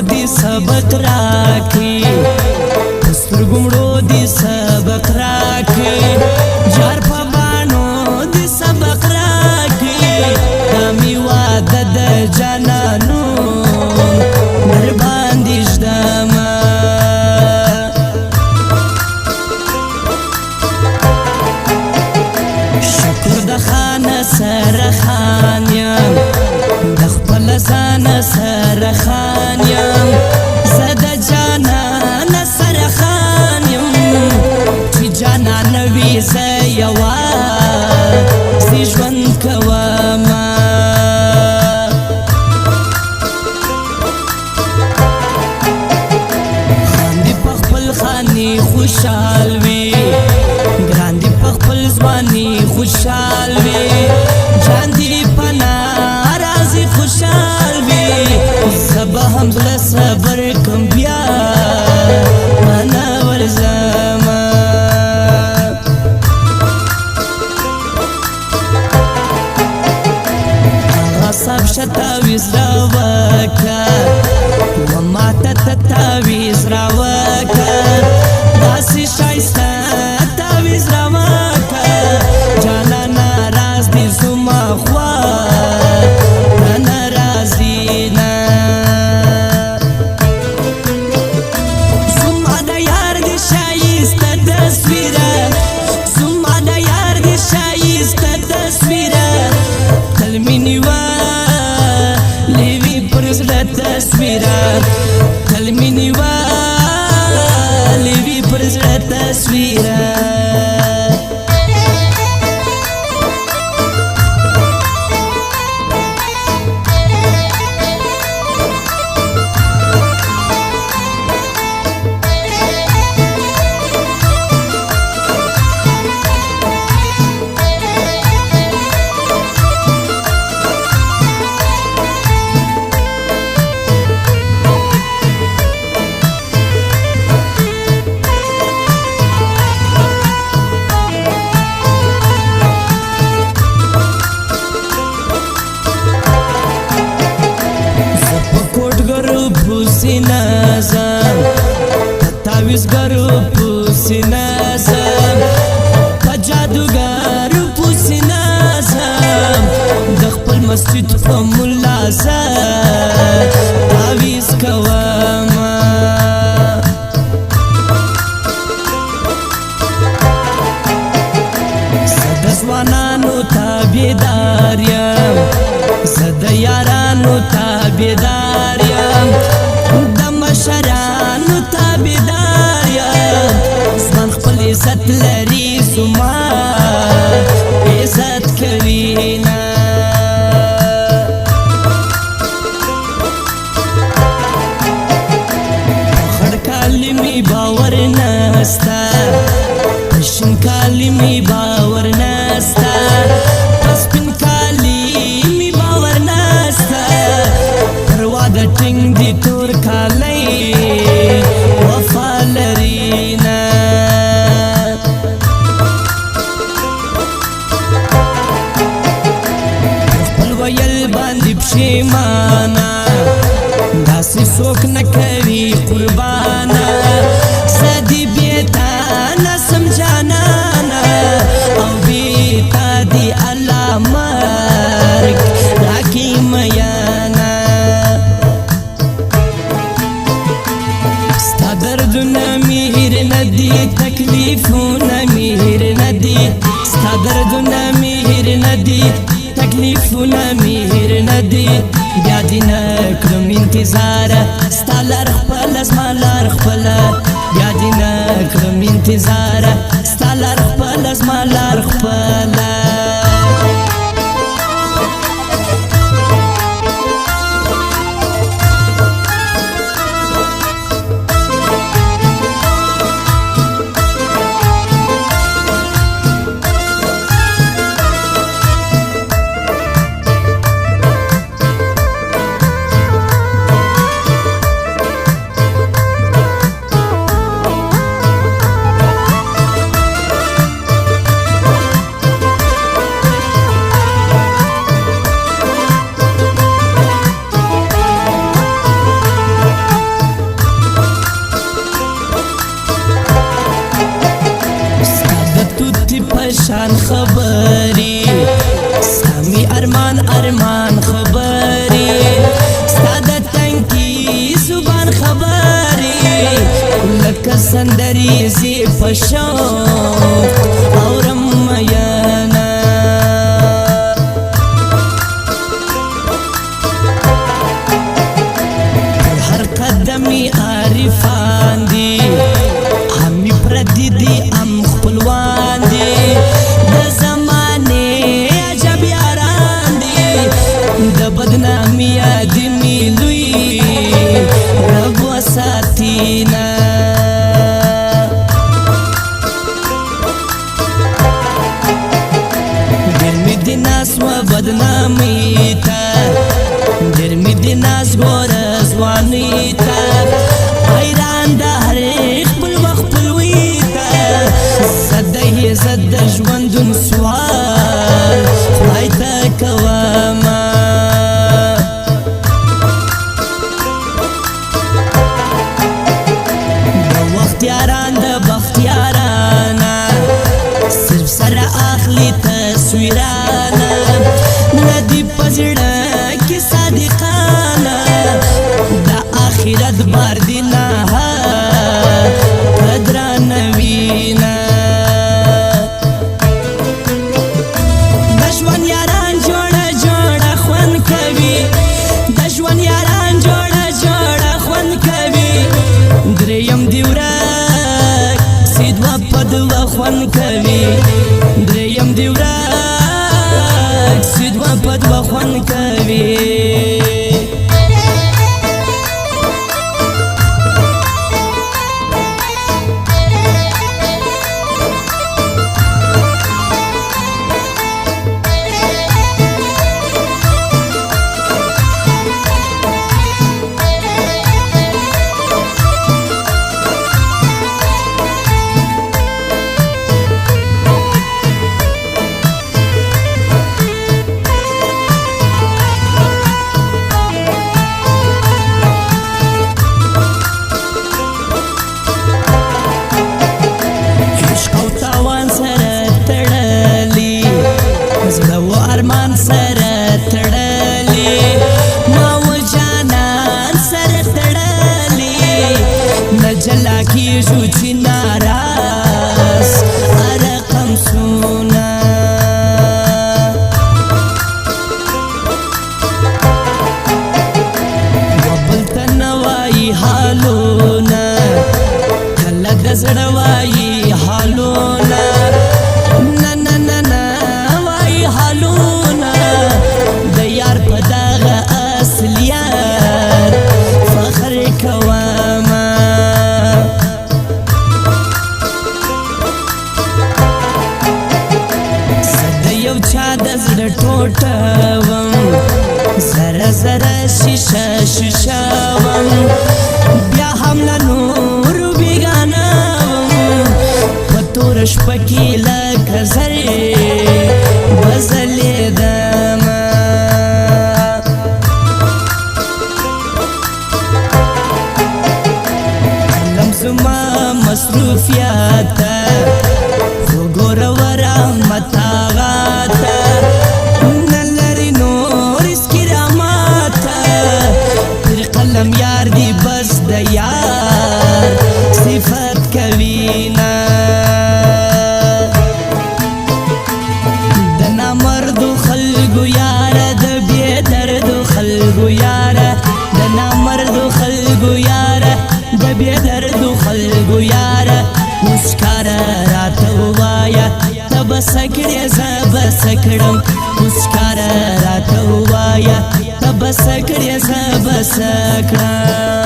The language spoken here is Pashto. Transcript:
دی سبق راکی پستر گمڑو دی سبق راکی جار پا بانو دی سبق راکی دامی وعدد جانانون در باندیش داما شکر دخان سر خانیم دخپل زان سر خانیم زد جانان سر خانیم چی جانان وی زیوا زی ژوند کوما خاندی پخپل خانی خوشحال وی گراندی پخپل زوانی خوشحال وی جاندی پنا رازی خوشحال وی سبا هم زل صبر کم بیا مانا ورزاما آغا صاحب شتاویز راوکا وما تتاویز راوکا داسی شایستا تاویز راوکا جانا ناراز دی زما خوا ناراضینا زما دا یار دی شایستا تصویره زما دا یار دی شایستا تصویره کلمینی وا لیوی پرزړه تصویره کلمینی وا لیوی پرزړه تصویره پوسی نازم تاویز گرو پوسی نازم جادوگر پوسی نازم دخپل مسجد پا ملازم تاویز کوما زد زوانانو تابیداریم زد یارانو تابیداریم مشرانو تابیداریم زمان خپل عزت لري زما عزت کوینا خړ کلمی باور نستا پشن کلمی باور نستا پسپن کلمی باور نستا پروا د ټینګ دی تور کالی وفا لرینا خپل ویل باندې پښیمانا داسې څوک نه کوي قربانا زدی بیتا نسم جانانا او بیتا دی الله مرګ راکی میانا دردنا میر ندی تکلیفونا میر ندی ستا دردنا میر ندی تکلیفونا میر ندی بیا دی نکړم انتظار ستا لار خپل زما لار خپل بیا دی نکړم انتظار ستا لار خپل زما لار خپل خبرې لکه سندریزې په شوق اورم میانا پر هر قدم یې عارفان دي همې پردي دي هم خپلوان دي د زمانې عجب یاران دي د بدنامي یادمې لوی رب وساتینا ډېر مې د ناز و بدنامي ته ډېر مې د ناز ګوره ځواني ته حیران د هرې خپل وخت خپلوي ته زده یې زه د ژوندون سوال خدای ته کومه یاران د بختیارانا صرف سره اخلي تصویرانا ندی پزړه کې صادقانا د اخرت بار دی نه قدر نوینا د ژوند یاران جوړه جوړه خوند کوي د ژوند یاران جوړه جوړه خوند کوي دریم دی پدوا خوند کوي دریم دی ورک سیدوا پدوا خوند کوي ارمان سره تړلې ما و جانان سره تړلې نه جلا کېږو چې ناراض رقم سونا وبل ته نه وایي حالونه کله د زړه وایي حالونه ټوټوم زره زره شیشه شیشه وم بیا هم له نورو بیګانه وم په توره شپه کې لکه زرې وځلېدمه قلم زما مصروفیاته خو ګوره ورحمت هغه ته قلم یار دی بس د یار صفت کوینا د نامردو خلګو یار د بې دردو خلګو یار د نامردو خلګو یار د بې دردو خلګو یار مسکاره راته ووایه ته به څه کړې زه به څه کړم مسکاره راته ووایه ته به څه کړې زه به څه کړم